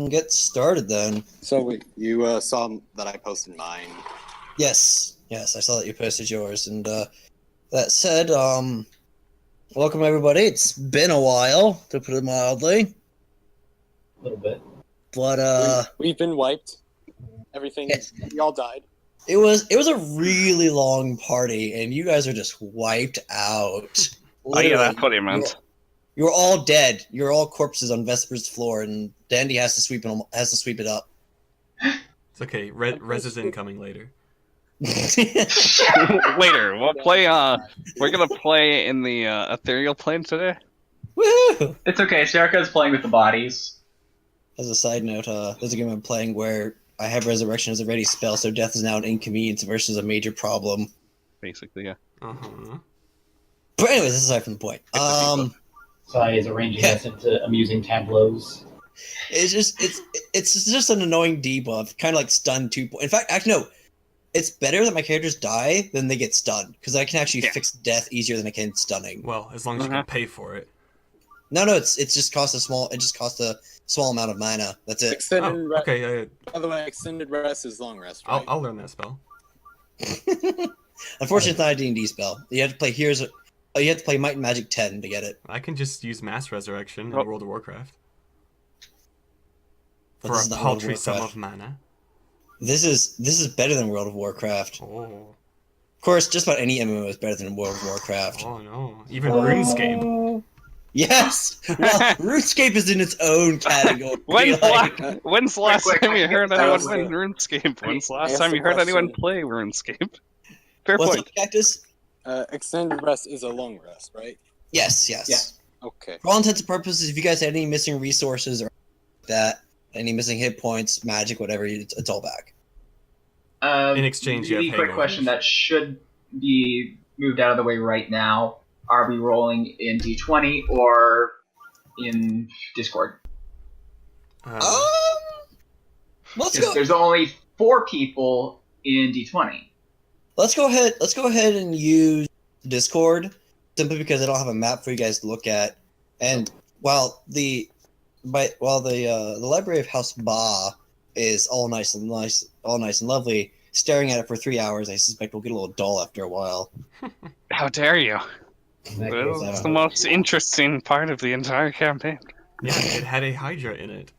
get started then. So wait, you saw that I posted mine. Yes, I saw that you posted yours, and that said, welcome everybody. It's been a while, to put it mildly. A little bit. But We've been wiped. Everything. We all died. it was a really long party, and you guys are just wiped out. Oh yeah, that's what he meant. You're all dead. You're all corpses on Vesper's floor, and Dandy has to sweep it up. It's okay. Res is incoming later. Later, we'll play. We're gonna play in the ethereal plane today. Woo! It's okay. Sharka's playing with the bodies. As a side note, there's a game I'm playing where I have Resurrection as a ready spell, so death is now an inconvenience versus a major problem. Basically, yeah. But anyways, this is aside from the point. Sai is arranging us into amusing tableaus. It's just an annoying debuff, kind of like stun 2. In fact, actually no, it's better that my characters die than they get stunned, because I can actually fix death easier than I can stunning. Well, as long as you can pay for it. No, it just costs a small amount of mana. That's it. Extended rest. Okay. By the way, extended rest is long rest. Right? I'll learn that spell. Unfortunately, it's not a D&D spell. You have to play you have to play Might and Magic 10 to get it. I can just use Mass Resurrection in World of Warcraft. But For this a is not paltry World of sum Warcraft. of mana. This is better than World of Warcraft. Oh. Of course, just about any MMO is better than World of Warcraft. Oh no. Even RuneScape. Yes! Well, RuneScape is in its own category. When's the last time you heard anyone was win RuneScape? When's the last time you heard anyone play RuneScape? Fair What's point. up, Cactus? Extended rest is a long rest, right? Yes. Yeah. Okay. For all intents and purposes, if you guys had any missing resources or that, any missing hit points, magic, whatever, it's all back. In exchange, you have quick hangovers. question that should be moved out of the way right now. Are we rolling in D20 or in Discord? Let's 'Cause go. there's only 4 people in D20. Let's go ahead and use Discord, simply because I don't have a map for you guys to look at. And while the Library of House Ba is all nice and lovely, staring at it for 3 hours, I suspect we'll get a little dull after a while. How dare you? It's the most interesting part of the entire campaign. Yeah, it had a Hydra in it.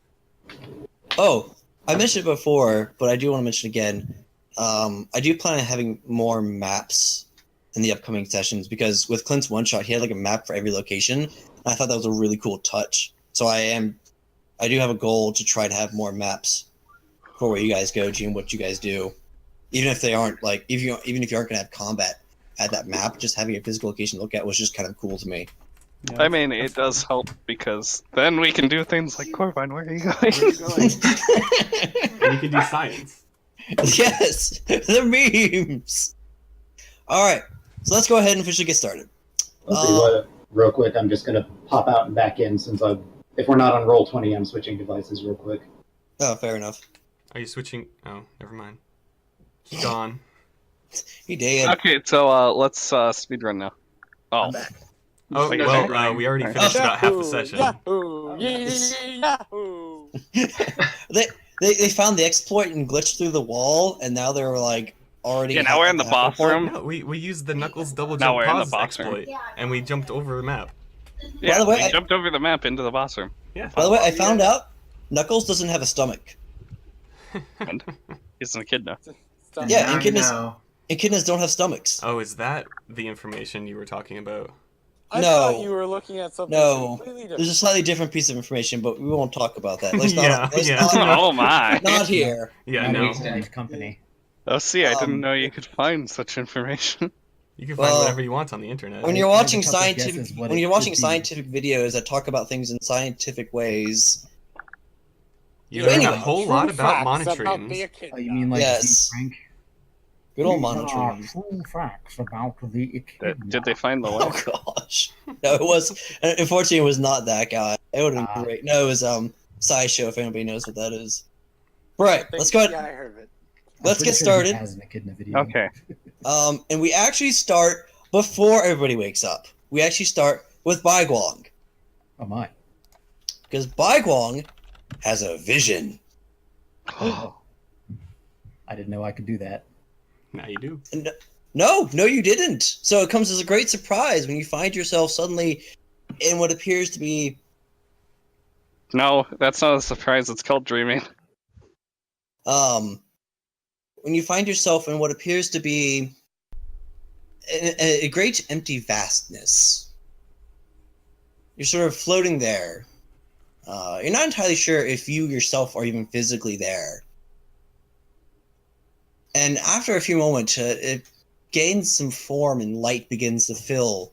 Oh, I mentioned it before, but I do want to mention again. I do plan on having more maps in the upcoming sessions, because with Clint's one shot, he had like a map for every location. And I thought that was a really cool touch. So I do have a goal to try to have more maps for where you guys go to and what you guys do, even if they aren't like even if you aren't gonna have combat at that map. Just having a physical location to look at was just kind of cool to me. Yeah. I mean, it does help because then we can do things like Corbine. Where are you going? And you can do science. Yes, the memes. All right, so let's go ahead and officially get started. I'll tell you what, real quick, I'm just gonna pop out and back in since if we're not on Roll20, I'm switching devices real quick. Oh, fair enough. Are you switching? Oh, never mind. It's gone. He did. Okay, so let's speedrun now. Oh, I'm back. Oh, Okay. well, we already finished about half the session. Yahoo! Yahoo! They found the exploit and glitched through the wall, and now they're like already. Yeah, now we're in the boss room. No, we used the Knuckles double Now jump we're in the pause boss room. exploit, and we jumped over the map. Yeah, By the way, we jumped over the map into the boss room. Yeah. By the way, I found out Knuckles doesn't have a stomach. And he's a kid now. Yeah, and Now echidnas don't have stomachs. Oh, is that the information you were talking about? I No. thought you were looking at something No, completely there's different. a slightly different piece of information, but we won't talk about that. At least Yeah, yeah. Oh my! not here. Yeah, Not no. extended company. Oh, see, I Um, didn't know you could find such information. You can find Well, whatever you want on the internet. When you're I have watching a couple scientific, guesses what when it you're could watching be. scientific videos that talk about things in scientific ways, You learn Anyway, a whole True lot about facts about the monotremes. echidna. Oh, you mean like Yes. Frank? good old These are monotremes. true facts about the echidna. Did they find the Oh way? gosh, no, it was. Unfortunately, it was not that guy. It would have been Ah. great. No, it was SciShow. If anybody knows what that is. Right, let's go ahead. Yeah, I heard of it. Let's I'm get pretty sure he started. has an echidna video. Okay. And we actually start before everybody wakes up. We actually start with Baiguang. Oh my. Because Baiguang has a vision. I didn't know I could do that. Now you do. No, you didn't. So it comes as a great surprise when you find yourself suddenly in what appears to be... No, that's not a surprise. It's called dreaming. When you find yourself in what appears to be a great empty vastness. You're sort of floating there. You're not entirely sure if you yourself are even physically there. And after a few moments, it gains some form and light begins to fill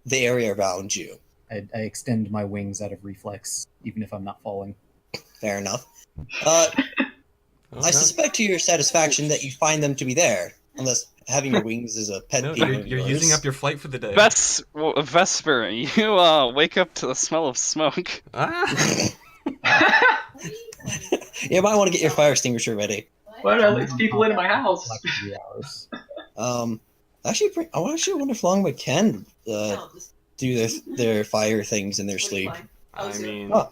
the area around you. I extend my wings out of reflex, even if I'm not falling. Fair enough. Okay. I suspect to your satisfaction that you find them to be there, unless having your wings is a pet No, peeve you're, of you're yours. using up your flight for the day. Vesper, you wake up to the smell of smoke. Ah! You might want to get your fire extinguisher ready. What are these people in my house? Like 3 hours. Actually, I wonder if Longwood can do their fire things in their sleep. I mean, Oh.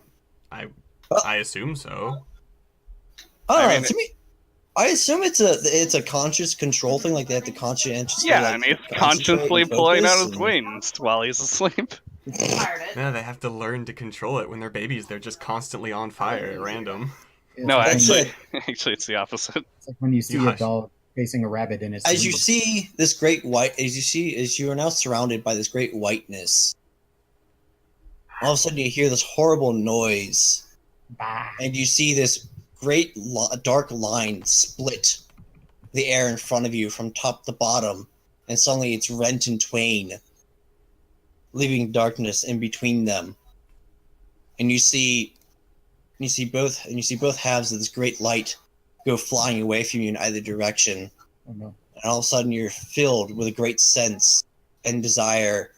I assume so. I assume it's a conscious control thing, like they have to conscientiously. Yeah, like, and he's concentrate consciously and pulling out focus his and- wings while he's asleep. Yeah, they have to learn to control it. When they're babies, they're just constantly on fire at random. It's No, like when- actually, it's the opposite. it's like when you see a Gosh. dog facing a rabbit in its As you sleep. see this great white, as you are now surrounded by this great whiteness, all of a sudden you hear this horrible noise, Bah. and you see this great dark line split the air in front of you from top to bottom, and suddenly it's rent in twain, leaving darkness in between them. And you see both halves of this great light go flying away from you in either direction. Oh no. And all of a sudden you're filled with a great sense and desire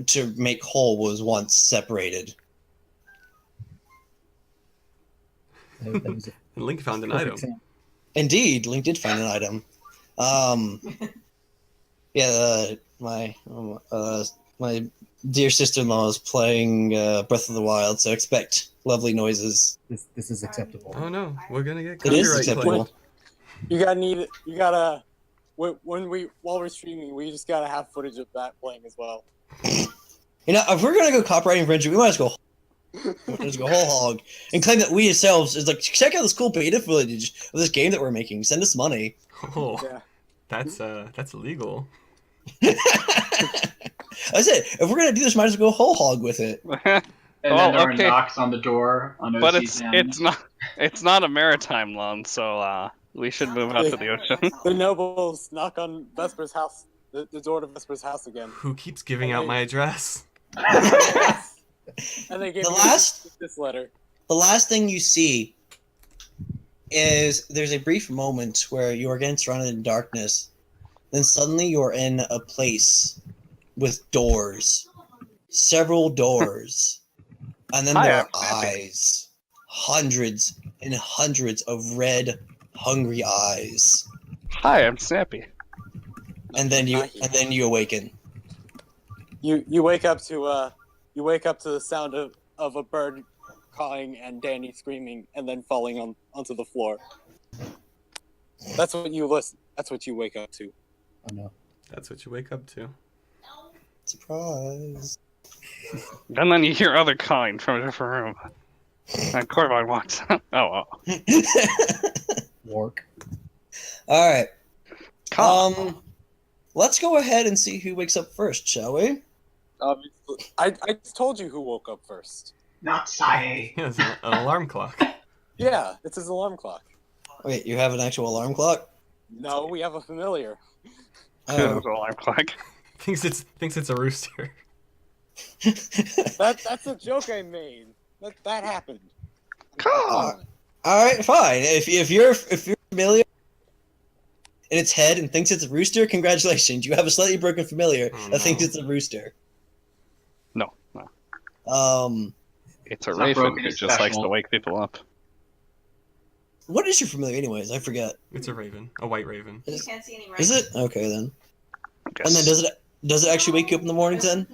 to make whole what was once separated. That was a And Link found an perfect item. sound. Indeed, Link did find an item. My dear sister-in-law is playing Breath of the Wild, so expect lovely noises. This is acceptable. Oh no, we're gonna get It is copyright acceptable. claim. While we're streaming, we just gotta have footage of that playing as well. You know, if we're gonna go copyright infringement, we might as well let's go whole hog and claim that we ourselves is like, check out this cool beta footage of this game that we're making. Send us money. Oh, Yeah. that's illegal. I said, if we're gonna do this, might as well go whole hog with it. And Well, then there okay. are knocks on the door on But OC10. it's not a maritime lawn, so we should move out to the ocean. The nobles knock on Vesper's house, the door to Vesper's house again. Who keeps giving out my address? And they give The you last- this letter. The last thing you see is there's a brief moment where you are getting surrounded in darkness. Then suddenly you're in a place with doors. Several doors. And then Hi, there are I'm happy. eyes. Hundreds and hundreds of red, hungry eyes. Hi, I'm Snappy. And then you awaken. You wake up to the sound of a bird cawing and Danny screaming and then falling onto the floor. That's what you wake up to. Oh no. That's what you wake up to. Surprise. And then you hear other calling from a different room. And Corvine walks out. Oh, Wark. Alright. Calm. Let's go ahead and see who wakes up first, shall we? I just told you who woke up first. Not Sae. Yeah, it's an alarm clock. Yeah, it's his alarm clock. Wait, you have an actual alarm clock? No, we have a familiar. Oh. Alarm clock. Thinks it's a rooster. That's a joke I made. That happened. Calm. Alright, fine. If you're familiar in its head and thinks it's a rooster, congratulations. You have a slightly broken familiar Oh, that thinks no. it's a rooster. No. It's It's a not raven broken, who it's just likes to special. wake people up. What is your familiar anyways? I forget. It's a raven. A white raven. You can't see any Is it? Okay then. I guess. And then does it actually wake you up in the mornings then?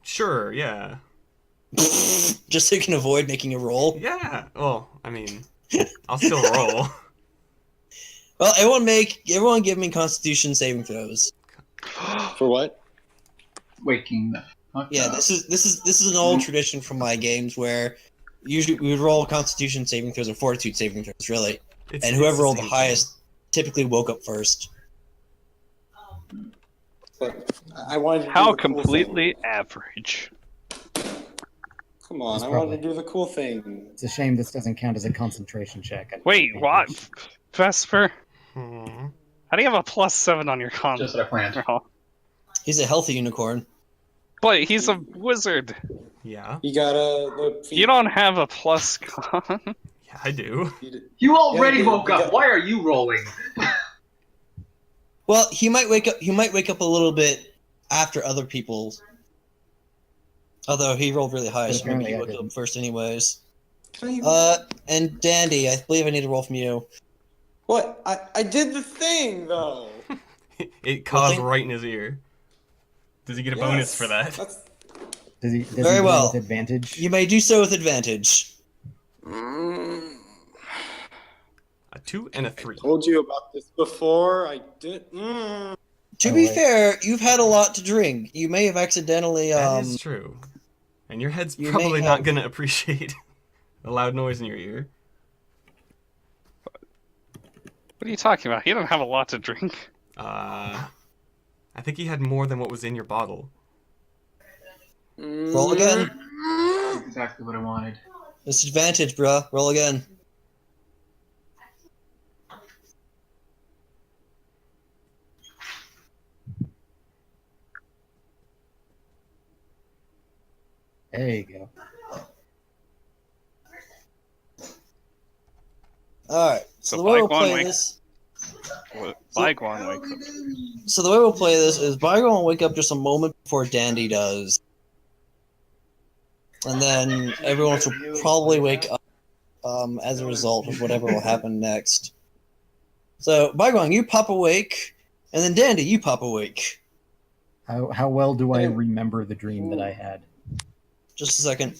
Sure, yeah. Just so you can avoid making a roll. Yeah. Well, I mean, I'll still roll. Well, everyone give me Constitution saving throws. For what? Waking the fuck Yeah, up. this is an old tradition from my games where usually we would roll Constitution saving throws or Fortitude saving throws, really, and whoever rolled the same highest typically woke up first. But I wanted to do How the cool completely thing. average. Come on, It's I probably- wanted to do the cool thing. It's a shame this doesn't count as a concentration check. Wait, what? Vesper? Hmm. How do you have a +7 on your con? Just what I planned. roll? He's a healthy unicorn. But he's a wizard. Yeah. You gotta. You don't have a plus con. Yeah, I do. You already Yeah, woke you up. got- Why are you rolling? Well, he might wake up. He might wake up a little bit after other people. Although he rolled really high, But so maybe apparently he I woke up didn't. first, anyways. Can I- And Dandy, I believe I need a roll from you. What? I did the thing though. It caused thing- right in his ear. Does he get a bonus Yes, for that? That's... Does he Very roll well. with advantage? You may do so with advantage. A 2 and a 3. Told you about this before. I did. To Oh, be wait. fair, you've had a lot to drink. You may have accidentally. That is true. And your head's you probably may not have- gonna appreciate a loud noise in your ear. What are you talking about? He doesn't have a lot to drink. I think he had more than what was in your bottle. Roll again. That's exactly what I wanted. Disadvantage, bruh. Roll again. There you go. Alright, so So the way we'll Bygone play wakes- this. Bygone wakes up. So the way we'll play this is Bygone will wake up just a moment before Dandy does. And then everyone else will probably wake up as a result of whatever will happen next. So, Bygone, you pop awake, and then Dandy, you pop awake. How well do I remember the dream that I had? Just a second.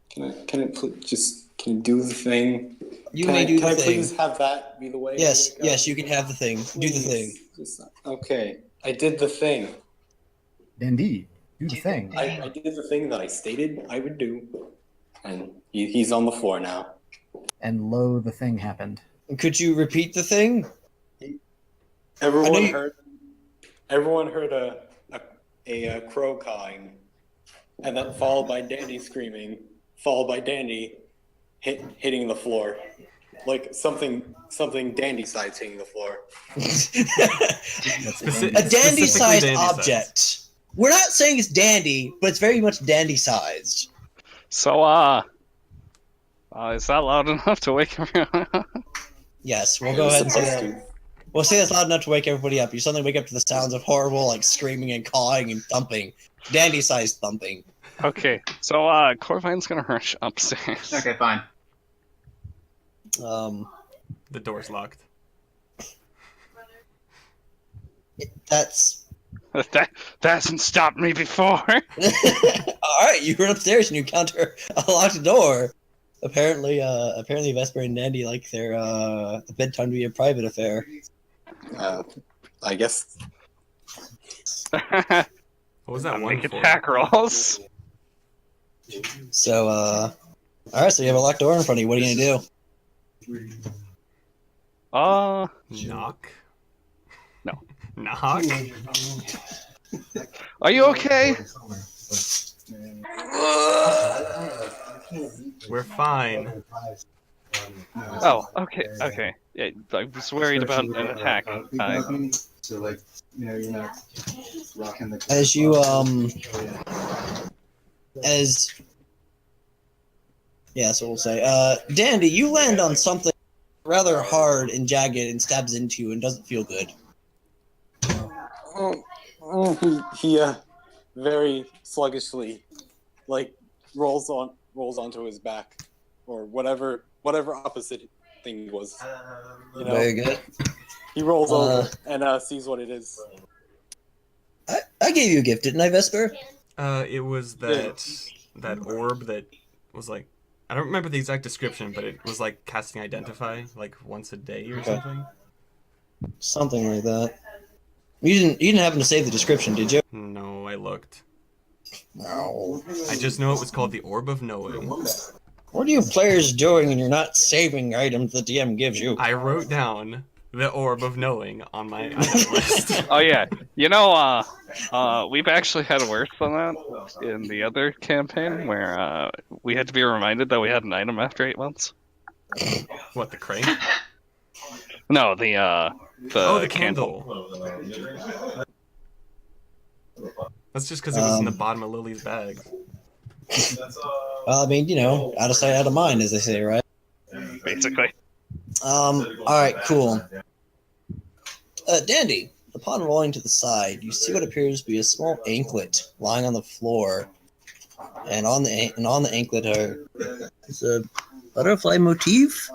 Can I just do the thing? You Can may I, do can the I thing. please have that be the way? I Yes, wake up? yes, you can have the thing. Do the thing. Please. Okay, I did the thing. Indeed, do the thing. I did the thing that I stated I would do, and he's on the floor now. And lo, the thing happened. Could you repeat the thing? Everyone you- heard a crow cawing, and then followed by Dandy screaming, followed by Dandy hitting the floor, like something dandy-sized hitting the floor. That's Speci- A dandy-sized Specifically dandy-sized. object. We're not saying it's dandy, but it's very much dandy-sized. So, is that loud enough to wake everyone up? Yes, we'll go ahead and say Supposed that. to. We'll say that's loud enough to wake everybody up. You suddenly wake up to the sounds of horrible, like, screaming and cawing and thumping. Dandy-sized thumping. Okay, so, Corvine's gonna rush upstairs. Okay, fine. The door's locked. That's... That hasn't stopped me before. Alright, you run upstairs and you encounter a locked door. Apparently Vesper and Dandy like their bedtime to be a private affair. I guess What was that one Make for? attack rolls. So, alright, so you have a locked door in front of you. What are you gonna do? Knock? No. Knock? Are you okay? We're fine. Oh, okay. Yeah, I was worried about an attack. So like, you know, you're not rocking the. As you, yeah, so we'll say, Dandy, you land on something rather hard and jagged and stabs into you and doesn't feel good. he very sluggishly, like rolls onto his back, or whatever opposite thing was. You know, Very good. he rolls over and sees what it is. I gave you a gift, didn't I, Vesper? It was that that orb that was like, I don't remember the exact description, but it was like casting Identify like once a day or Okay. something. Something like that. You didn't happen to save the description, did you? No, I looked. No. I just know it was called the Orb of Knowing. What are you players doing when you're not saving items the DM gives you? I wrote down the Orb of Knowing on my item list. Oh yeah, we've actually had worse than that in the other campaign where we had to be reminded that we had an item after 8 months. What, the crane? No, the The candle. That's just because it was in the bottom of Lily's bag. Well, I mean, out of sight, out of mind, as they say, right? Basically. Alright, cool. Dandy, upon rolling to the side, you see what appears to be a small anklet lying on the floor. And on the anklet is a butterfly motif?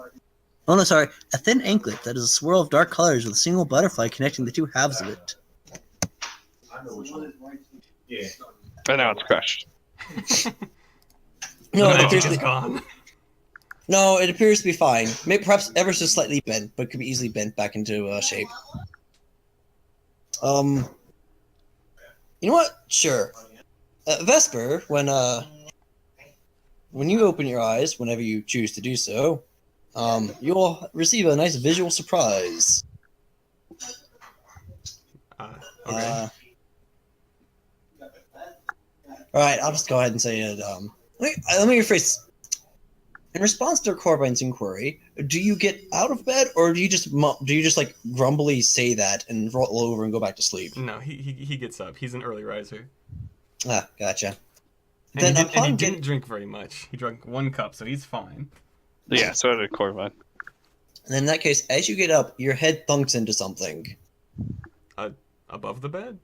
Oh no, sorry. A thin anklet that is a swirl of dark colors with a single butterfly connecting the two halves of it. But now it's crushed. No, The it magic appears to is be, gone. no, it appears to be fine. Maybe perhaps ever so slightly bent, but could be easily bent back into shape. You know what? Sure. Vesper, when you open your eyes, whenever you choose to do so, you'll receive a nice visual surprise. Okay. Alright, I'll just go ahead and say it. Let me rephrase. In response to Corbine's inquiry, do you get out of bed, or do you just like grumbly say that and roll over and go back to sleep? No, he gets up. He's an early riser. Ah, gotcha. And he didn't drink very much. He drank 1 cup, so he's fine. Yeah, so did Corvine. And in that case, as you get up, your head thunks into something. Above the bed?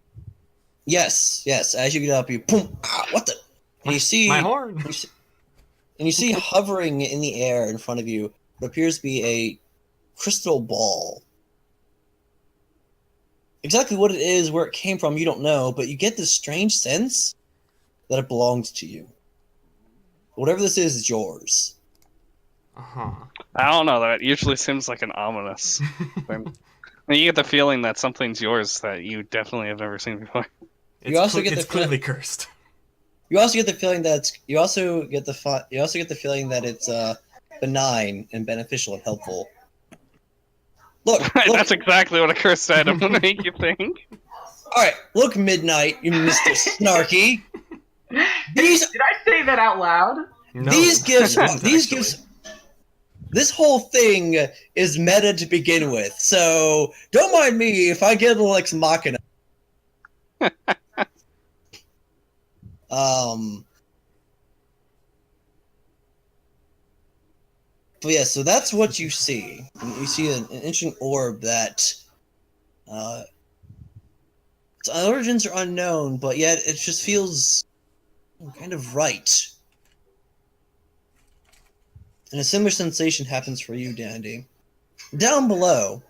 Yes. As you get up, you boom. Ah, what the? And you see my horn. You see hovering in the air in front of you what appears to be a crystal ball. Exactly what it is, where it came from, you don't know, but you get this strange sense that it belongs to you. Whatever this is yours. Uh-huh. I don't know, that usually seems like an ominous thing. I mean, you get the feeling that something's yours that you definitely have never seen before. It's clearly cursed. You also get the feeling that it's benign and beneficial and helpful. Look, That's exactly what a cursed item would make you think. All right, look, Midnight, you Mr. Snarky. Did I say that out loud? No, These gifts, actually. this whole thing is meta to begin with, so don't mind me if I get a little Ex Machina. But yeah, so that's what you see. You see an ancient orb that, its origins are unknown, but yet it just feels kind of right. And a similar sensation happens for you, Dandy. Down below.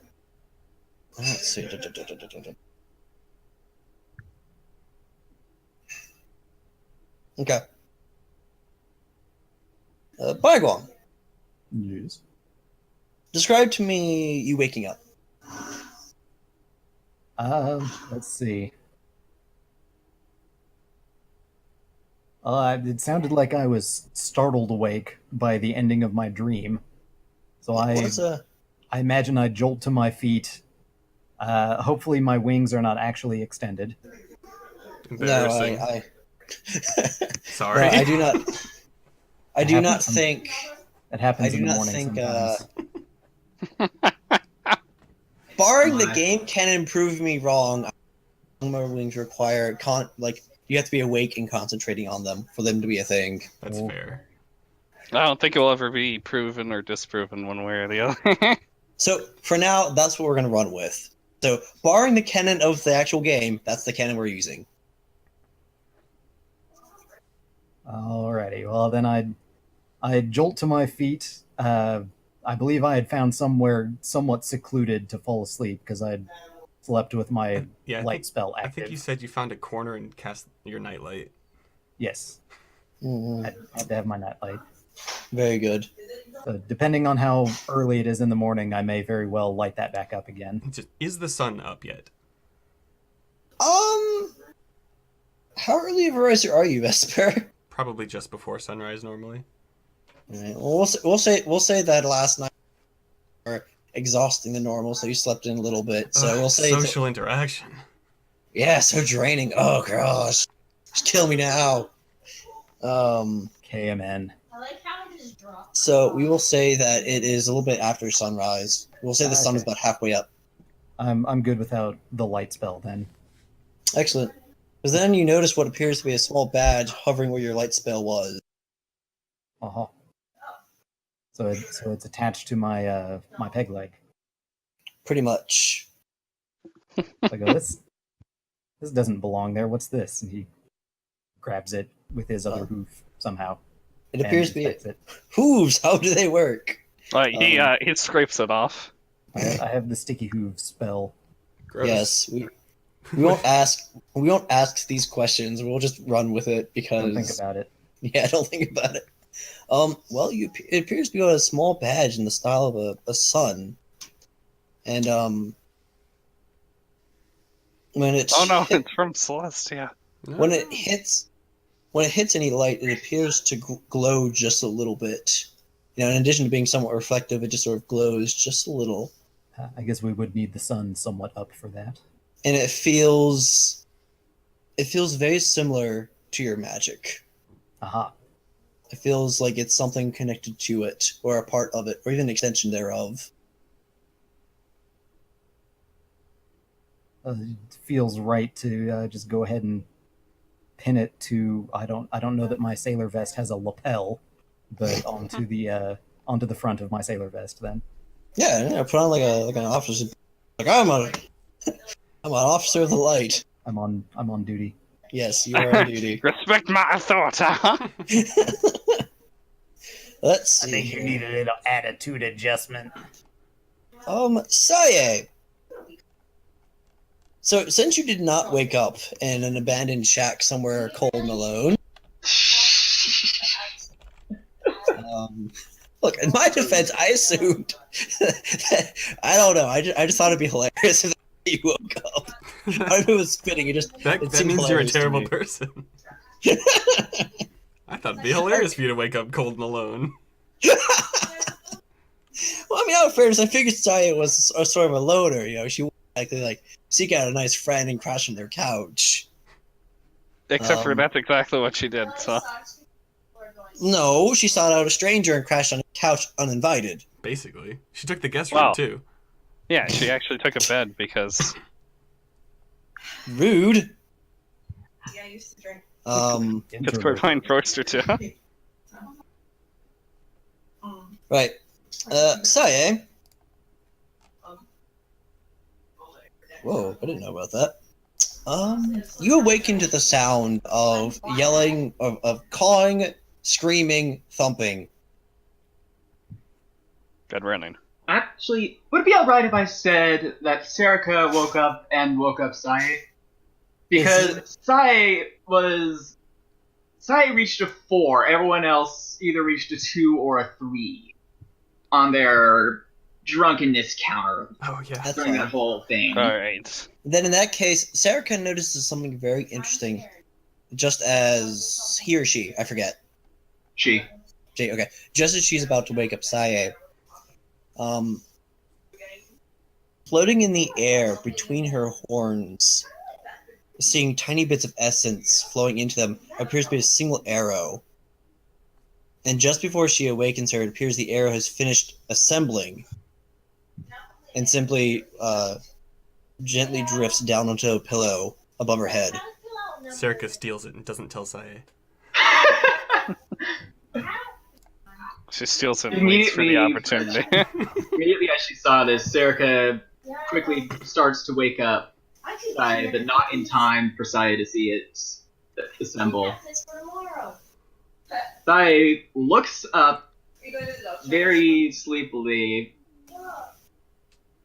Let's see. Okay. Bygwong, Yes. describe to me you waking up. Let's see. It sounded like I was startled awake by the ending of my dream. So I imagine I jolt to my feet. Hopefully my wings are not actually extended. Embarrassing. No, I Sorry. no, I do not. I do not happens think. It happens I do in the not morning think. sometimes. Barring the game can improve me wrong, my wings require you have to be awake and concentrating on them for them to be a thing. That's Oh. fair. I don't think it will ever be proven or disproven one way or the other. So for now, that's what we're gonna run with. So barring the canon of the actual game, that's the canon we're using. Alrighty, well then I'd jolt to my feet. I believe I had found somewhere somewhat secluded to fall asleep because I'd slept with my Yeah, light spell I active. think you said you found a corner and cast your nightlight. Yes. Mhm. I had to have my nightlight. Very good. So depending on how early it is in the morning, I may very well light that back up again. Is the sun up yet? How early of a riser are you, Vesper? Probably just before sunrise normally. Alright, well, we'll say that last night were exhausting than normal, so you slept in a little bit. So Ugh, we'll say social interaction. yeah, so draining. Oh gosh, just kill me now. KMN. So we will say that it is a little bit after sunrise. We'll say the sun is Okay. about halfway up. I'm good without the light spell then. Excellent. Because then you notice what appears to be a small badge hovering where your light spell was. Uh-huh. So it's attached to my my peg leg. Pretty much. I go, this doesn't belong there. What's this? And he grabs it with his other hoof somehow. It appears to be inspects it. hooves. How do they work? He scrapes it off. I have the sticky hooves spell. Gross. Yes, we won't ask these questions. We'll just run with it because Don't think about it. Yeah, don't think about it. Well, it appears to be a small badge in the style of a sun, and when it Oh no, it's from Celeste. Yeah. when it hits any light, it appears to glow just a little bit. In addition to being somewhat reflective, it just sort of glows just a little, I guess we would need the sun somewhat up for that. and it feels very similar to your magic. Aha. It feels like it's something connected to it, or a part of it, or even an extension thereof. It feels right to just go ahead and pin it to. I don't know that my sailor vest has a lapel, but onto the front of my sailor vest. Then Yeah, put on like an officer. Like I'm an officer of the light. I'm on duty. Yes, you are on duty. Respect my authority. Huh? Let's see. a little attitude adjustment. Saye. So, since you did not wake up in an abandoned shack somewhere cold and alone, look, in my defense, I assumed that, I don't know. I just thought it'd be hilarious if you woke up. I don't know if it was fitting. That means you're a terrible person. I thought it'd be hilarious for you to wake up cold and alone. Well, I mean, out of fairness, I figured Saya was a sort of a loner. She would likely seek out a nice friend and crash on their couch. Except for that's exactly what she did. So No, she sought out a stranger and crashed on a couch uninvited. Basically, she took the guest room too. yeah, she actually took a bed because Rude. Yeah, I used to drink. it's Pine forced her to. Right. Saye. Whoa, I didn't know about that. You awaken to the sound of yelling, of calling, screaming, thumping. Good running. Actually, would it be alright if I said that Serica woke up Sai? Because Sai reached a 4, everyone else either reached a 2 or a 3 on their drunkenness counter Oh yeah. That's during fine. that whole thing. Alright. Then in that case, Serica notices something very interesting, just as he or she, I forget. She. Okay. Just as she's about to wake up Saye, floating in the air between her horns, seeing tiny bits of essence flowing into them, appears to be a single arrow. And just before she awakens her, it appears the arrow has finished assembling and simply gently drifts down onto a pillow above her head. Serica steals it and doesn't tell Sae. She steals it and waits for the opportunity. Immediately as she saw this, Serica quickly starts to wake up Sai, but not in time for Sai to see it assemble. Sai looks up very sleepily,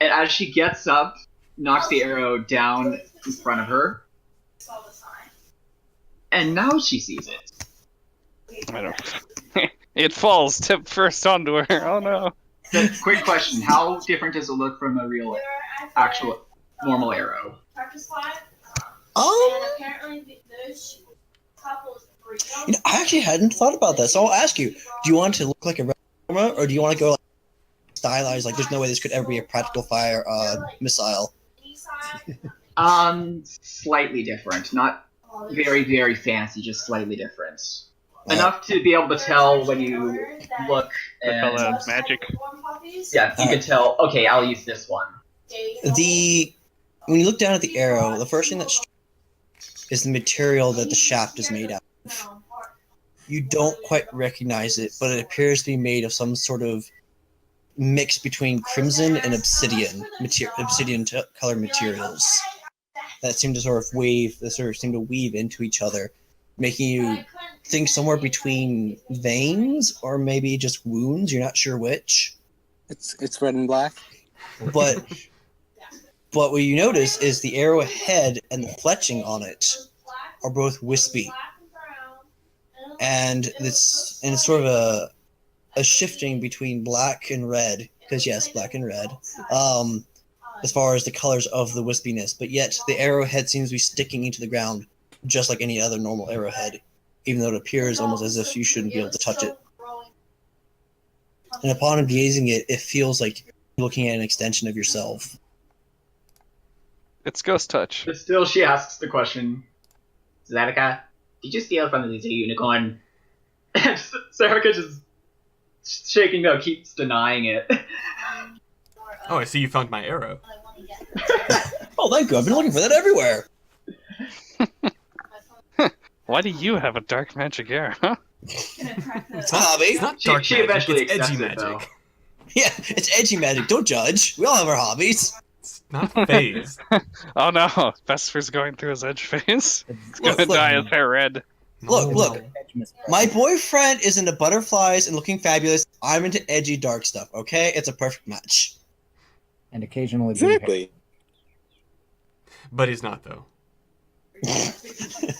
and as she gets up, knocks the arrow down in front of her, and now she sees it. I don't. It falls tip first onto her. Oh no. So, quick question: how different does it look from a real, actual, normal arrow? I actually hadn't thought about that, so I'll ask you: do you want it to look like a arrow, or do you want to go like stylized? Like, there's no way this could ever be a practical fire missile. Slightly different. Not very, very fancy, just slightly different. Enough to be able to tell when you look and... That's magic. Yeah, you can tell, okay, I'll use this one. When you look down at the arrow, the first thing that is the material that the shaft is made out of. You don't quite recognize it, but it appears to be made of some sort of mix between crimson and obsidian colored materials that seem to weave into each other, making you think somewhere between veins or maybe just wounds. You're not sure which. It's red and black. But what you notice is the arrowhead and the fletching on it are both wispy, and it's sort of a shifting between black and red, because yes, black and red, as far as the colors of the wispiness, but yet the arrowhead seems to be sticking into the ground just like any other normal arrowhead, even though it appears almost as if you shouldn't be able to touch it. And upon gazing it feels like you're looking at an extension of yourself. It's ghost touch. But still, she asks the question, Zerika, did you steal from the unicorn? And Zerika just shaking no, keeps denying it. Oh, I see you found my arrow. Oh, thank you. I've been looking for that everywhere. Why do you have a dark magic arrow? Huh? It's a hobby. It's not dark She magic, eventually it's edgy accepts it, magic. though. Yeah, it's edgy magic. Don't judge. We all have our hobbies. It's not phase. Oh no, Vesper's going through his edge phase. He's gonna Look, dye his hair red. Look. My boyfriend is into butterflies and looking fabulous. I'm into edgy, dark stuff, okay? It's a perfect match. And occasionally blue hair. Exactly. But he's not, though.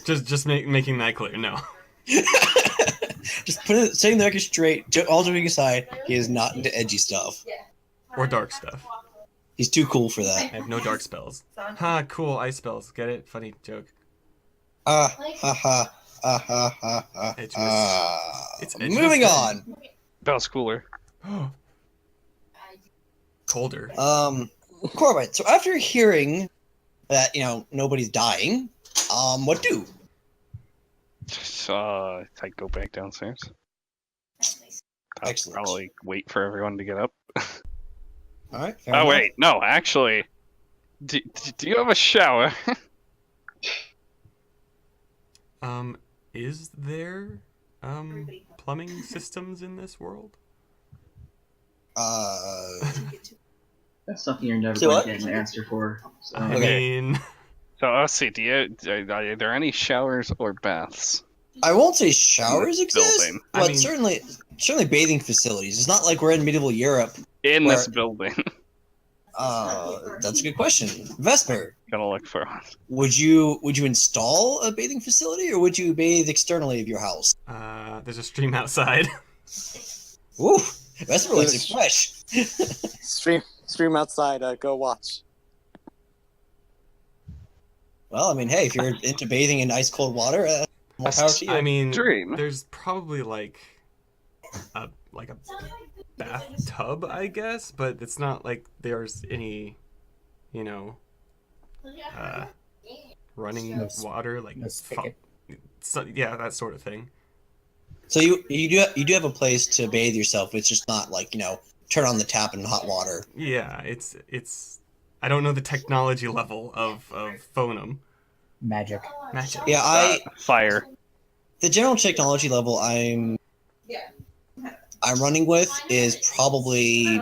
just making that clear. No. Just setting the record straight, all joking aside, he is not into edgy stuff. Or dark stuff. He's too cool for that. I have no dark spells. Ha, cool, ice spells. Get it? Funny joke. Ha ha. It's Moving on. That was cooler. Colder. Corbett, so after hearing that, nobody's dying, what do? I go back downstairs. I'll Excellent. probably wait for everyone to get up. Alright, Oh wait, no, actually, do you have a shower? Is there plumbing systems in this world? That's something you're never Say going what? to get an answer for. So. I Okay. mean, So let's see. Are there any showers or baths? I won't say showers In this exist, building. but I mean- certainly bathing facilities. It's not like we're in medieval Europe. In this Where- building. That's a good question. Vesper, Gonna look for one. would you install a bathing facility, or would you bathe externally of your house? there's a stream outside. Ooh, Vesper likes it fresh. Stream outside. Go watch. Well, I mean, hey, if you're into bathing in ice cold water, more power to you. I mean, Dream. there's probably like a bathtub, I guess, but it's not like there's any, running No water, like no spigot. yeah, that sort of thing. So you do have a place to bathe yourself. It's just not like turn on the tap and hot water. Yeah, it's. I don't know the technology level of Foenum. Magic. Magic. Yeah, Fire. the general technology level I'm running with is probably.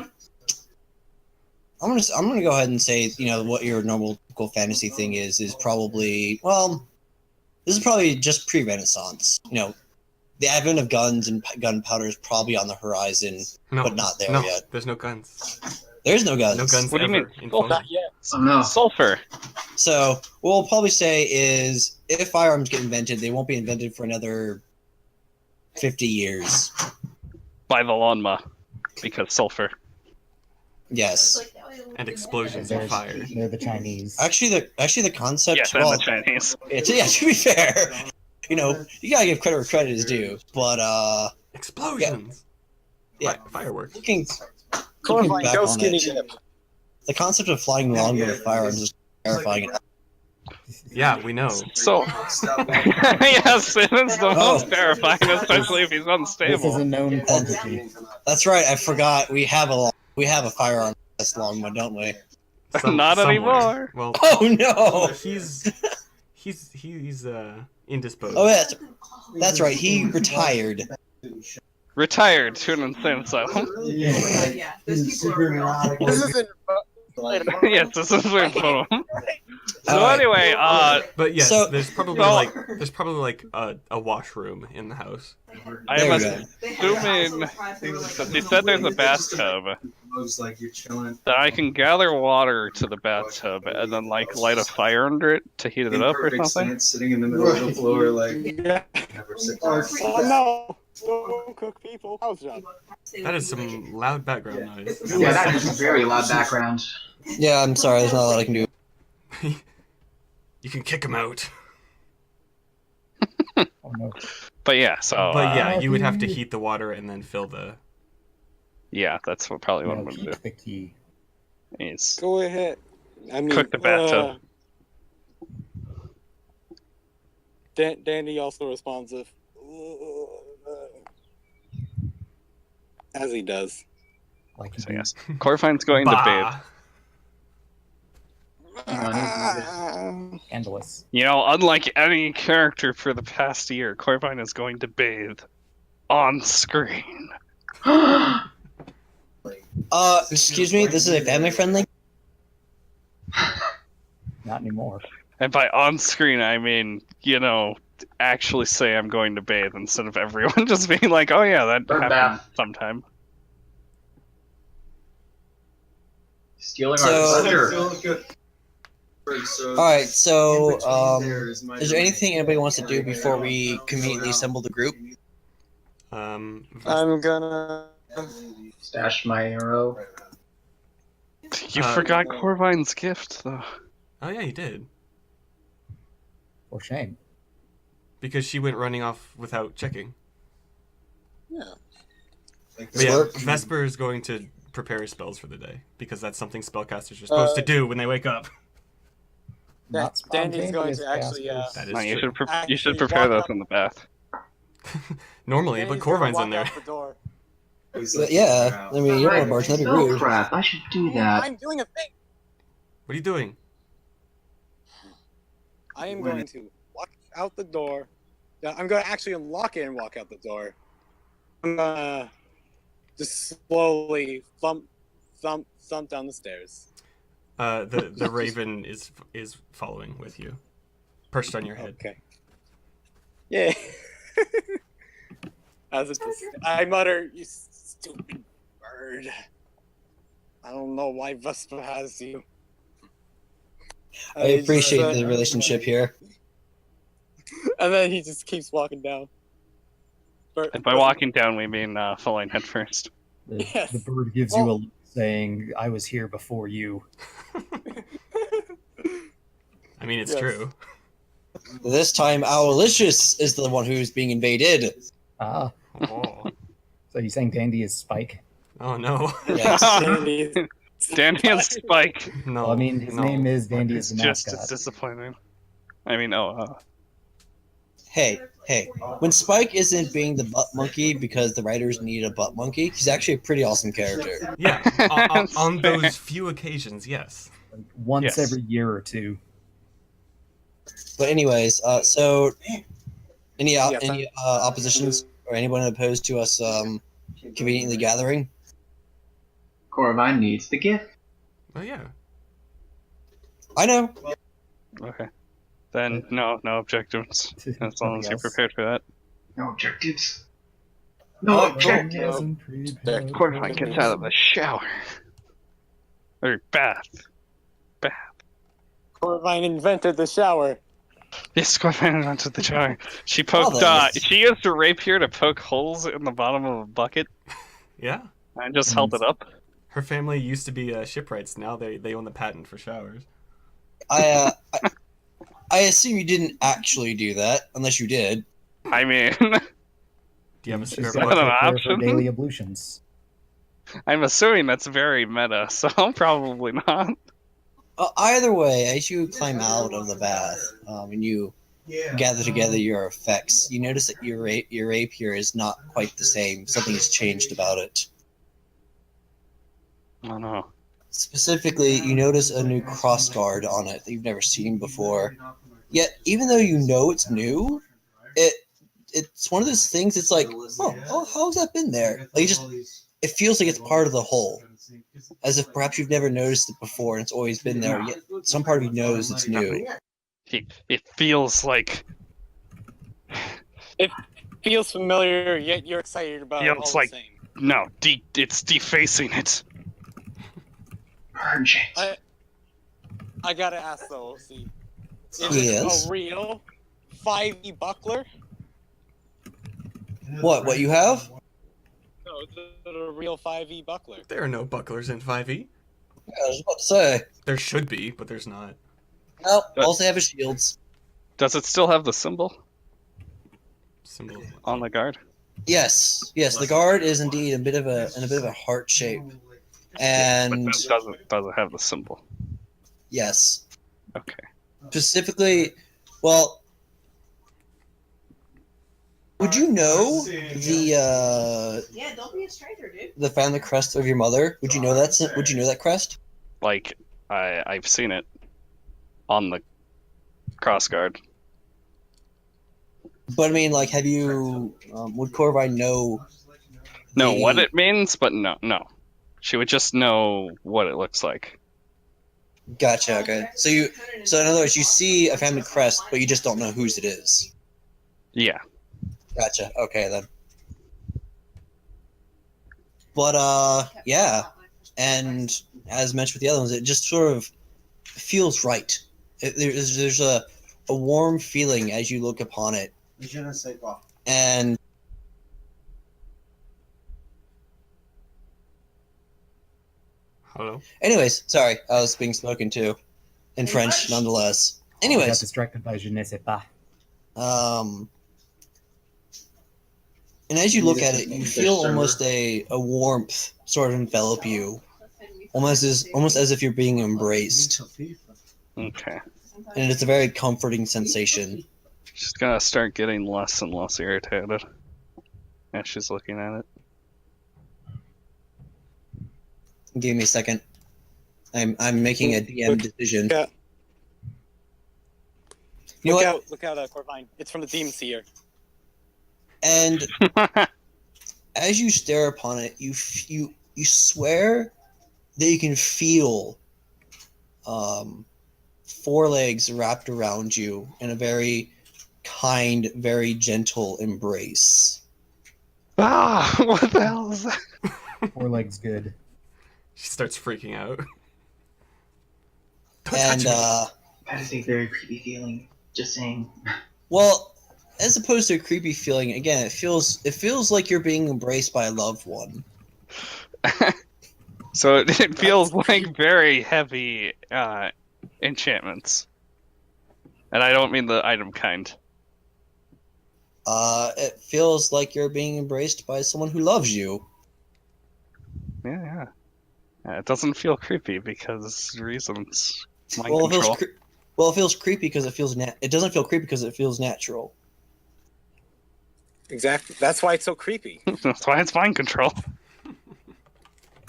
I'm gonna go ahead and say what your normal typical fantasy thing is probably this is probably just pre-Renaissance. The advent of guns and gunpowder is probably on the horizon, No, but not there no, yet. There's no guns. There's no guns. No guns What do you ever mean? in Oh, Foenum. Not yet. Oh no. Sulfur. So what we'll probably say is if firearms get invented, they won't be invented for another 50 years. By the lawnmower, because sulfur. Yes. And explosions of fire. They're the Chinese. Actually, the concept. Yes, and the Chinese. Yeah, to be fair, you gotta give credit where credit is due. But Explosions. Yeah. Fireworks. looking Corvine, back go on skinny it, dip. the concept of flying along with a firearm is just terrifying. Yeah, we know. So, yes, it is the most terrifying, especially if he's This is unstable. a known quantity. That's right. I forgot we have a firearm this long one, don't we? Not Somewhere. anymore. Well, Oh no! he's indisposed. Oh, that's right. He retired. Retired to an insane asylum. Yeah, those people are real. This isn't. Yes, this is weird photo. So Alright. anyway, But yes, So- there's probably like a washroom in the house. I'm There we go. assuming that they said there's a bathtub, Looks like you're chilling. that I can gather water to the bathtub and then like light a fire under it to heat it In up or perfect something. stance, sitting in the middle of the floor, like Yeah. never sit Oh down. no! Don't cook people. House job. That is some loud background noise. Yeah, that is a very loud background. Yeah, I'm sorry. There's not a lot I can do. You can kick him out. Oh no. But yeah, so But yeah, you would have to heat the water and then fill the. yeah, that's probably what I'm No, gonna do. keep the key. Is Go ahead. I mean, Cook the bathtub. Danny also responsive. As he does. Like so yes, Corfine's going to bathe. Scandalous. You know, unlike any character for the past year, Corvine is going to bathe on screen. Excuse me. This is a family friendly. Not anymore. And by on screen, I mean, actually say I'm going to bathe instead of everyone just being like, oh yeah, that Bird happened bath. sometime. Stealing So- our thunder. So, All right. So, in between there is my is there anything domain. anybody wants to do before we conveniently assemble the group? I'm gonna. Stash my arrow. You forgot Corvine's gift, though. Oh yeah, you did. For shame. Because she went running off without checking. Yeah. Like But yeah, Work. Vesper is going to prepare his spells for the day because that's something spellcasters are supposed to do when they wake up. Not Danny's going to spontaneous actually. casters. That is No, you true. should you should Actually prepare walk those up- in the bath. Normally, but Danny's gonna Corvine's walk in there. out the door. Yeah. I mean, you don't want to barge. That'd be Oh rude. crap! I should do that. I'm doing a thing. What are you doing? I am going to walk out the door. Yeah, I'm going to actually unlock it and walk out the door. I'm gonna just slowly thump down the stairs. The raven is following with you, perched on your head. Okay. Yeah. I mutter, "You stupid bird! I don't know why Vespa has you." I appreciate the relationship here. And then he just keeps walking down. And by walking down, we mean falling head first. The, Yes. the bird gives you a look saying, I was here before you. I mean, it's Yes. true. This time, Owlicious is the one who's being invaded. Ah, Oh, so you're saying Dandy is Spike? oh no. Yes. Danny and Spike. No. Well, I mean, his no. name is Dandy It's is the just mascot. it's disappointing. I mean, Hey, when Spike isn't being the butt monkey because the writers need a butt monkey, he's actually a pretty awesome character. Yeah, on those few occasions, yes. Like, once Yes. every year or two. But anyways, so any Yes, oppositions or anyone opposed to us conveniently gathering? Corvine needs the gift. Oh yeah. I know. okay. Then no objectives. As long as you're Yes. prepared for that. No objectives. No objectives. Wasn't prepared. Corvine gets out of the shower. Or bath. Corvine invented the shower. Yes, Scorpion onto the jar. She Well, poked. then, She used a rapier to poke holes in the bottom of a bucket. Yeah. I just held it up. Her family used to be shipwrights. Now they own the patent for showers. I assume you didn't actually do that, unless you did. I mean, Do you have a She's spare that got to an bucket? take care of her option? daily ablutions. I'm assuming that's very meta, so probably not. Either way, as you climb out of the bath, and you gather together your effects, you notice that your rapier is not quite the same. Something has changed about it. Oh no. Specifically, you notice a new crossguard on it that you've never seen before. Yet, even though you know it's new, it's one of those things. It's like, oh, how's that been there? Like, it feels like it's part of the whole, as if perhaps you've never noticed it before and it's always been there. Yet some part of you knows it's new. It feels like It feels familiar, yet you're excited about it all feels the like same. no. It's defacing it. Purge it. I gotta ask though, see, is Yes. it a real 5e buckler? What you have? No, is it a real 5e buckler? There are no bucklers in 5e. Yeah, I was about to say. There should be, but there's not. No, all they have is shields. Does it still have the symbol Symbol. on the guard? Yes. The guard is indeed in a bit of a heart shape, and But doesn't have the symbol. yes, Okay. specifically, well, would you know the Yeah, don't be a stranger, dude. the family crest of your mother? Would you know that? Would you know that crest? Like I've seen it on the crossguard. But I mean, like, have you? Would Corvine know? Know the- what it means, but no. She would just know what it looks like. Gotcha. Okay. So in other words, you see a family crest, but you just don't know whose it is. Yeah. Gotcha. Okay then. But yeah, and as mentioned with the other ones, it just sort of feels right. There's a warm feeling as you look upon it, and Hello? anyways, sorry, I was being spoken to in French, nonetheless. I got Anyways, distracted by je ne sais pas. and as you look at it, you feel almost a warmth sort of envelop you, almost as if you're being embraced, Okay. and it's a very comforting sensation. She's gonna start getting less and less irritated as she's looking at it. Give me a second. I'm making a DM decision. Look out, You know what? look out, Corvine. It's from the Demon Seer. And as you stare upon it, you swear that you can feel forelegs wrapped around you in a very kind, very gentle embrace. What the hell is that? Four legs good. She starts freaking out. Don't And touch me. That is a very creepy feeling. Just saying. well, as opposed to a creepy feeling, again, it feels like you're being embraced by a loved one. So it feels like very heavy enchantments. And I don't mean the item kind. It feels like you're being embraced by someone who loves you. Yeah. It doesn't feel creepy because reasons. Mind Well, control. it feels creepy because it feels it doesn't feel creepy because it feels natural. Exactly. That's why it's so creepy. That's why it's mind control.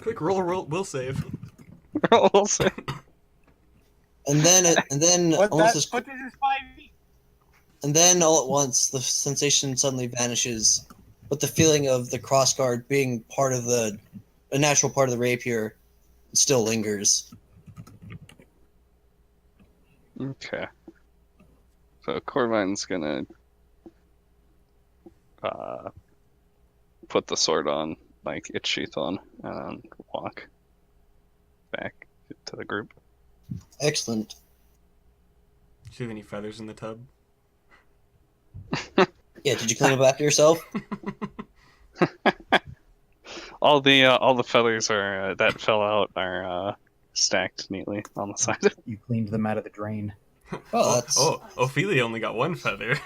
Quick, roll will save. We'll see. And then almost as, What is this 5e? and then all at once the sensation suddenly vanishes, but the feeling of the crossguard being part of a natural part of the rapier still lingers. Okay. So Corvine's gonna put the sword on, like its sheath on, and walk back to the group. Excellent. Do you have any feathers in the tub? Yeah, did you clean up after yourself? All the feathers are that fell out are stacked neatly on the side. You cleaned them out of the drain. Oh, that's... Ophelia only got one feather.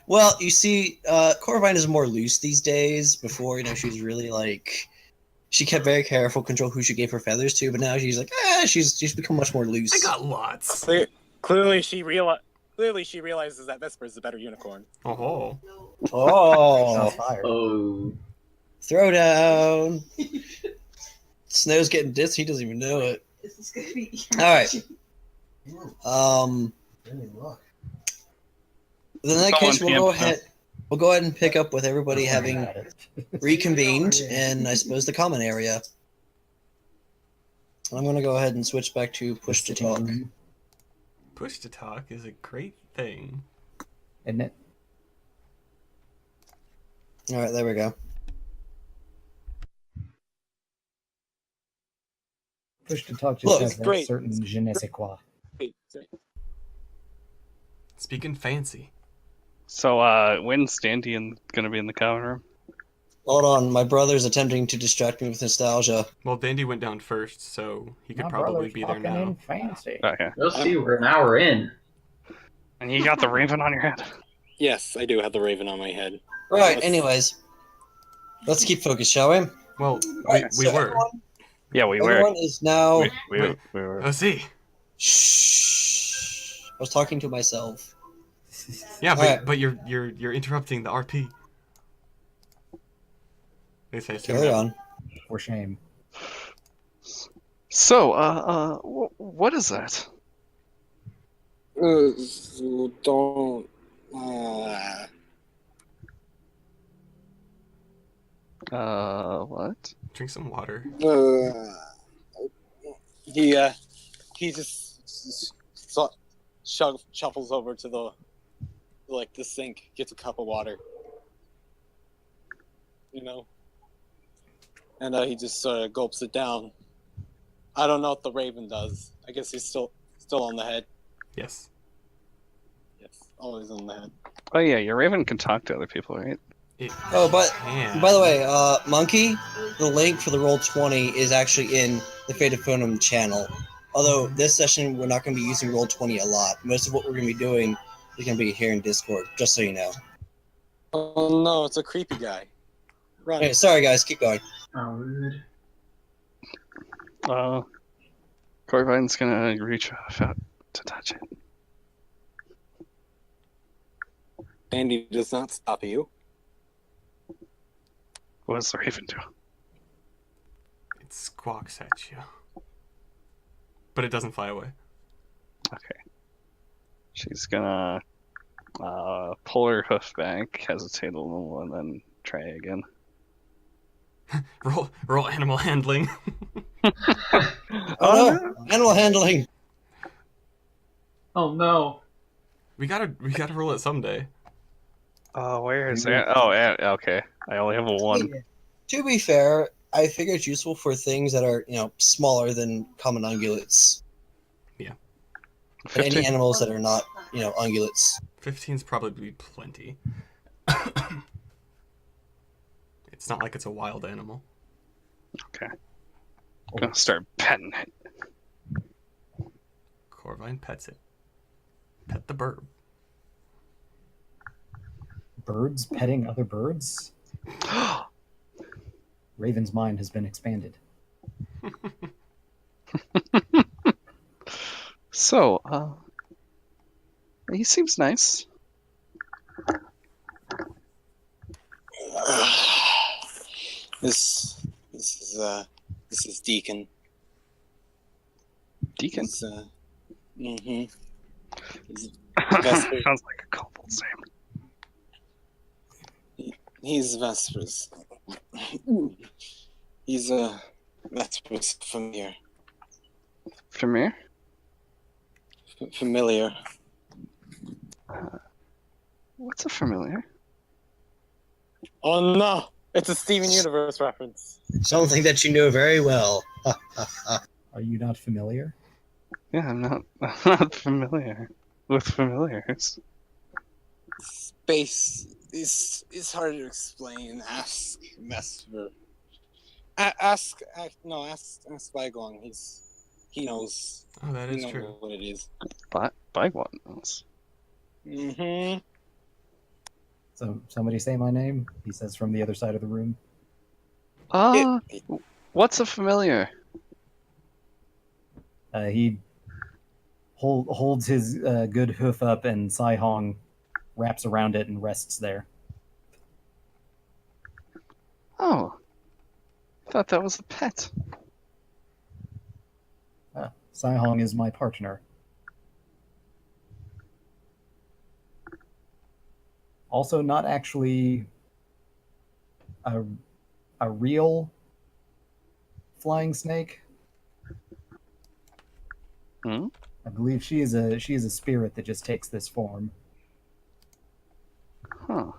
Well, you see, Corvine is more loose these days. Before, she was really like... She kept very careful control who she gave her feathers to, but now she's like, she's become much more loose. I got lots. Clearly, she realizes that Vesper is the better unicorn. Oh. Oh, Shots fired. Oh. Throwdown. Snow's getting dissed. He doesn't even know it. This is gonna be. All right. Really look. In that case, we'll go ahead and pick up with everybody having reconvened in, I suppose, the common area. I'm going to go ahead and switch back to push to talk. Push to talk is a great thing. Isn't it? All right, there we go. Push to talk just Look, has that great. certain je ne sais quoi. Speaking fancy. So, when's Dandy gonna be in the common room? Hold on, my brother's attempting to distract me with nostalgia. Well, Dandy went down first, so he could My probably brother's be there fucking now. in fancy. Okay. We'll see. We're an hour in. And you got the raven on your head. Yes, I do have the raven on my head. Right, Let's- anyways. Let's keep focused, shall we? Well, Right, we so were. Yeah, we were. Everyone is now... We were. Let's see. Shh. I was talking to myself. Yeah, Alright. but you're interrupting the RP. They say Carry on. For shame. So, what is that? Don't. What? Drink some water. He just shuffles over to the sink, gets a cup of water, and he just gulps it down. I don't know what the raven does. I guess he's still on the head. Yes. Yes, always on the head. Oh yeah, your raven can talk to other people, right? Oh, but can. by the way, Monkey, the link for the Roll20 is actually in the Fate of Foenum channel. Although this session we're not going to be using Roll20 a lot. Most of what we're going to be doing is going to be here in Discord, just so you know. Oh no, it's a creepy guy. Run. Okay, sorry guys, keep going. Oh, rude. Corvine's gonna reach out to touch it. Andy does not stop you. What does the raven do? It squawks at you. But it doesn't fly away. Okay. She's gonna pull her hoof back, hesitate a little, and then try again. Roll animal handling. Oh no! Animal handling! Oh no. We gotta roll it someday. Where is that? Oh, okay. I only have a 1. To be fair, I figure it's useful for things that are, smaller than common ungulates. Yeah. And any 15. animals that are not, ungulates. 15's probably plenty. It's not like it's a wild animal. Okay. I'm gonna start petting it. Corvine pets it. Pet the bird. Birds petting other birds? Raven's mind has been expanded. So, he seems nice. This is Deacon. Deacon? He's, He's Sounds like a couple's name. He's Vesper's. He's Vesper's familiar. Familiar? Familiar. What's a familiar? Oh no! It's a Steven Universe reference. Something that you know very well. Are you not familiar? Yeah, I'm not familiar with familiars. Space is hard to explain. Ask Vesper. Ask Spygong. He knows. Oh, that He is knows true. what it is. Bygone knows. Mm-hmm. So somebody say my name. He says from the other side of the room. What's a familiar? He holds his good hoof up, and Sai Hong wraps around it and rests there. Oh, thought that was a pet. Sai Hong is my partner. Also, not actually a real flying snake. Hmm? I believe she is a spirit that just takes this form. Huh.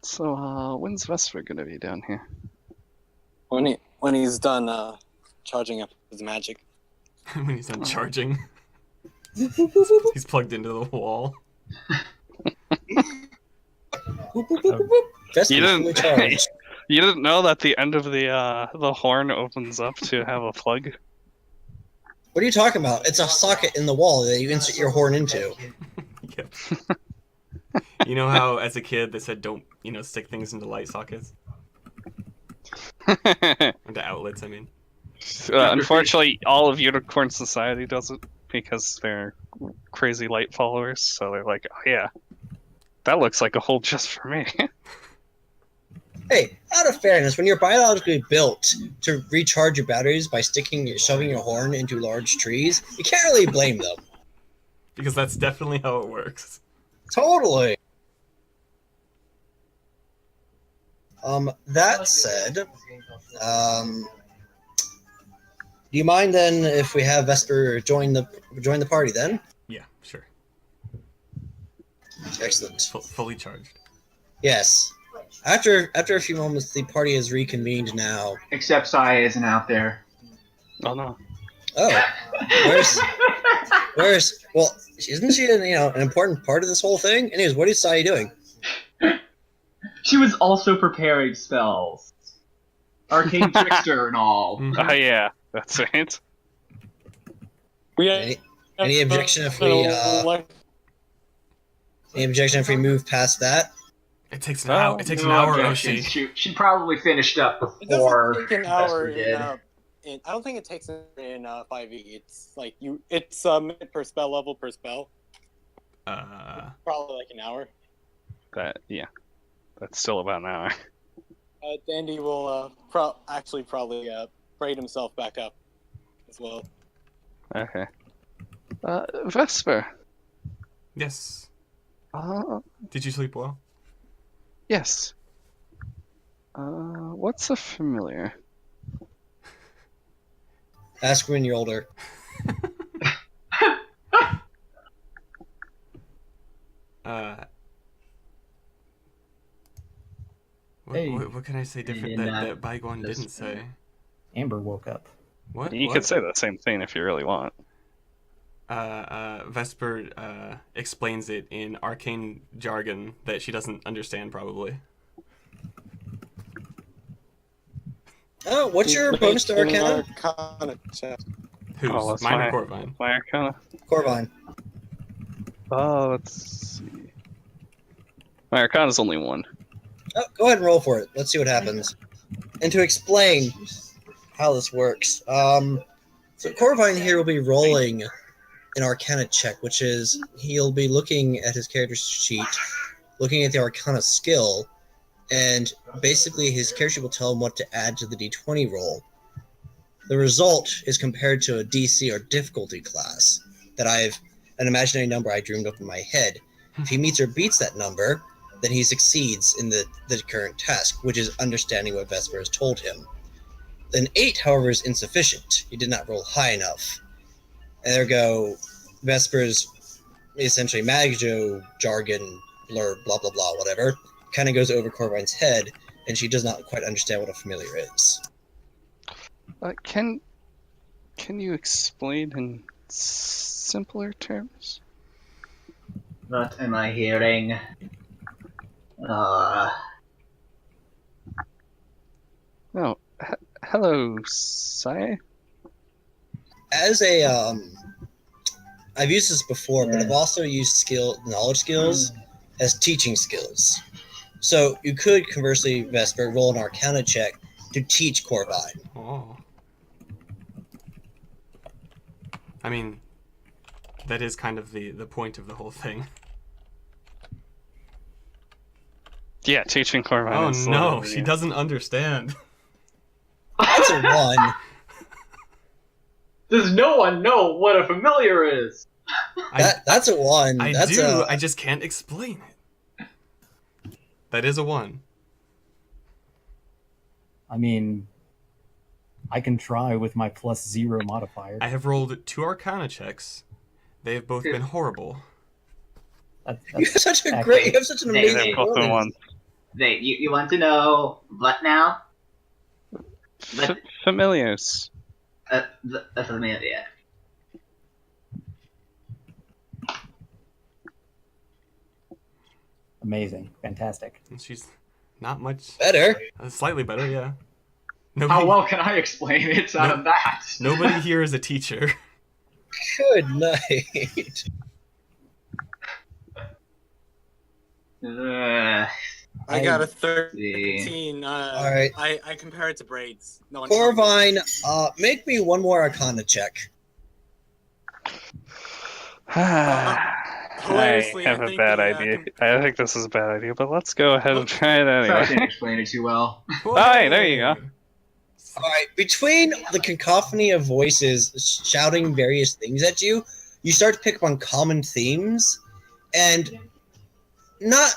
So, when's Vesper gonna be down here? When he's done charging up his magic. When he's done charging. He's plugged into the wall. Vesper's You fully didn't. charged. You didn't know that the end of the horn opens up to have a plug? What are you talking about? It's a socket in the wall that you insert your horn into. Yep. You know how as a kid they said don't, stick things into light sockets? Into outlets, I mean. Unfortunately, all of Unicorn Society does it because they're crazy light followers. So they're like, oh yeah, that looks like a hole just for me. Hey, out of fairness, when you're biologically built to recharge your batteries by shoving your horn into large trees, you can't really blame them. Because that's definitely how it works. Totally. That said, do you mind then if we have Vesper join the party then? Yeah, sure. Excellent. Fully charged. Yes. After a few moments, the party has reconvened now. Except Sai isn't out there. Oh no. Oh, where's? Well, isn't she an important part of this whole thing? Anyways, what is Sai doing? She was also preparing spells. Arcane Trickster and all. Oh yeah, that's it. Any objection if we move past that? It takes an hour. It takes an hour, objections. OC. She probably finished up It before doesn't take an hour Vesper did. I don't think it takes in 5e. It's like it's a minute per spell level per spell. Probably like an hour. That's still about an hour. Dandy will probably braid himself back up as well. Okay. Vesper. Yes. Uh, Did you sleep well? yes. What's a familiar? Ask when you're older. What can I say different that Bygone didn't say? Amber woke up. What? You could say the same thing if you really want. Vesper explains it in arcane jargon that she doesn't understand, probably. Oh, what's your bonus to Arcana? Who's? Oh, that's Mine or Corvine? My Arcana. Corvine. Let's see. My Arcana's only one. Oh, go ahead and roll for it. Let's see what happens. And to explain how this works, so Corvine here will be rolling an Arcana check, which is he'll be looking at his character sheet, looking at the Arcana skill, and basically his character sheet will tell him what to add to the D20 roll. The result is compared to a DC or difficulty class that an imaginary number I dreamed up in my head. If he meets or beats that number, then he succeeds in the current task, which is understanding what Vesper has told him. An 8, however, is insufficient. He did not roll high enough. Ergo, Vesper's essentially Magjo jargon, blur, blah, blah, blah, whatever, kind of goes over Corvine's head, and she does not quite understand what a familiar is. Can you explain in simpler terms? What am I hearing? Uh, Oh, hello, Sai. As a I've used this before, but I've also used knowledge skills as teaching skills. So you could conversely, Vesper, roll an Arcana check to teach Corvine. Oh. I mean, that is kind of the point of the whole thing. Yeah, teaching Corvine. Oh is no, literally- she doesn't understand. That's a 1. does no one know what a familiar is? That's a 1. I That's do. I just can't explain it. That is a 1. I mean, I can try with my +0 modifier. I have rolled 2 Arcana checks. They have both been horrible. You have such a accurate. you have such an They- amazing they- Both in performance. one. Wait, you want to know what now? Familiars. The familiar. Amazing. Fantastic. And she's not much. Better. Slightly better, yeah. How Nobody, well can I explain it out of that? nobody here is a teacher. Good night. I got a see. 13. Alright. I compare it to braids. No one Corvine, make me one more Arcana check. I Hilariously, have I a think bad the, idea. I think this is a bad idea, but let's go ahead and try it Sorry, I anyway. didn't explain it too well. Alright, there you go. Alright, between the cacophony of voices shouting various things at you, you start to pick up on common themes, and no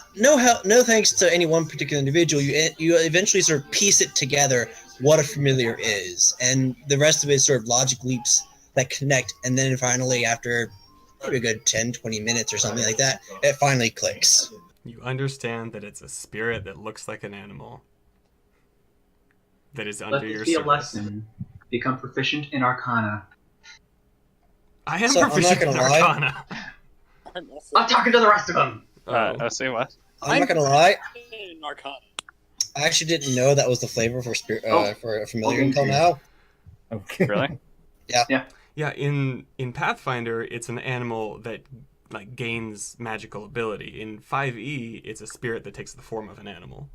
thanks to any one particular individual, you eventually sort of piece it together what a familiar is, and the rest of it is sort of logic leaps that connect, and then finally, after maybe a good 10-20 minutes or something like that, it finally clicks. You understand that it's a spirit that looks like an animal. That is Let under this your be a service. lesson. Become proficient in Arcana. I am So, I'm not proficient in gonna lie. Arcana. I'm also I'm talking to the rest of them. See what? I'm not gonna lie, in Arcana. I actually didn't know that was the flavor for for a familiar Oh, until okay. now. Okay. Really? Yeah, in Pathfinder, it's an animal that like gains magical ability. In 5e, it's a spirit that takes the form of an animal.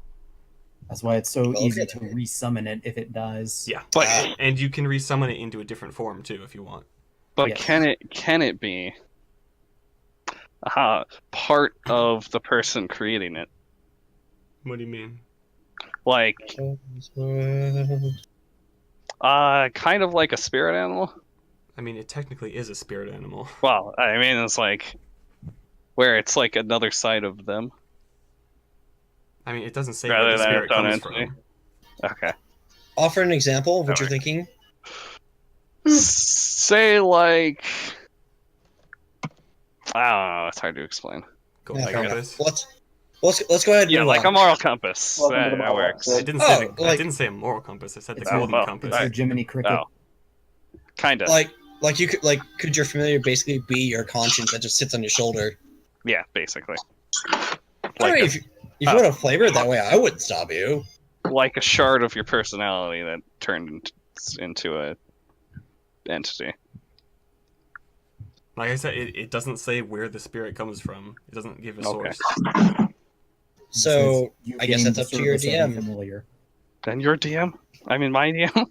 That's why it's so Okay. easy to resummon it if it dies. Yeah, But and you can resummon it into a different form too if you want. but Yes. can it be part of the person creating it? What do you mean? Like kind of like a spirit animal? I mean, it technically is a spirit animal. Well, I mean it's like where it's like another side of them. I mean, it doesn't say Rather where the than spirit its own comes entity. from. Okay. Offer an example of what you're Alright. thinking. Say like I don't know, it's hard to explain. Go Yeah, like fair this. enough. Let's go ahead and Yeah, move like on. a moral compass. Welcome to That, the that moral works. compass. I didn't say Oh, I like- didn't say a moral compass. I said the It's golden well, compass. It's your Jiminy Cricket. Oh. Kinda. Like you could your familiar basically be your conscience that just sits on your shoulder? Yeah, basically. I Like mean, a- if you want to flavor it that way, I wouldn't stop you. like a shard of your personality that turned into a entity. Like I said, it doesn't say where the spirit comes from. It doesn't give a Okay. source. It So says you I guess gain that's the up to your service of a DM. familiar. Then your DM? I mean my DM?